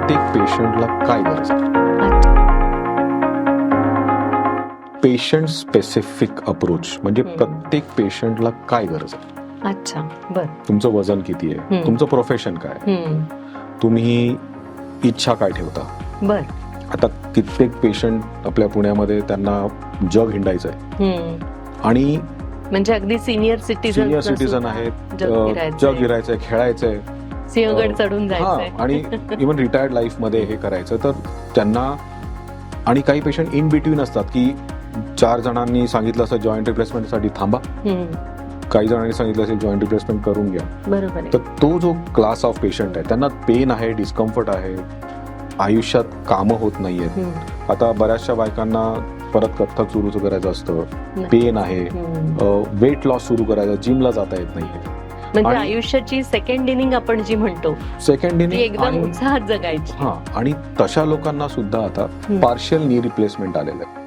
प्रत्येक पेशंटला काय गरज आहे? पेशंट स्पेसिफिक अप्रोच म्हणजे प्रत्येक पेशंटला काय गरज आहे. अच्छा, बर. तुमचं वजन किती आहे, तुमचं प्रोफेशन काय, तुम्ही इच्छा काय ठेवता. बर. आता कित्येक पेशंट आपल्या पुण्यामध्ये त्यांना जग हिंडायचं आहे आणि म्हणजे अगदी सिनियर सिटीजन आहेत, जग फिरायचंय, खेळायचंय, सिंहगड चढून जायचंय आणि इव्हन रिटायर्ड लाईफ मध्ये हे करायचं. तर त्यांना आणि काही पेशंट इन बिटवीन असतात की 4 जणांनी सांगितलं असं जॉईंट रिप्लेसमेंट साठी थांबा, काही जणांनी सांगितलं असेल जॉईंट रिप्लेसमेंट करून घ्या. बरोबर. तर तो जो क्लास ऑफ पेशंट आहे त्यांना पेन आहे, डिस्कम्फर्ट आहे, आयुष्यात कामं होत नाहीयेत. आता बऱ्याचशा बायकांना परत कथ्थक सुरू करायचं असतं, पेन आहे, वेट लॉस सुरू करायचं, जिमला जाता येत नाहीये. म्हणजे आयुष्याची सेकंड इनिंग आपण जी म्हणतो, सेकंड इनिंग एकदम उत्साहात जगायची. आणि तशा लोकांना सुद्धा आता पार्शियल नी रिप्लेसमेंट आलेलं आहे.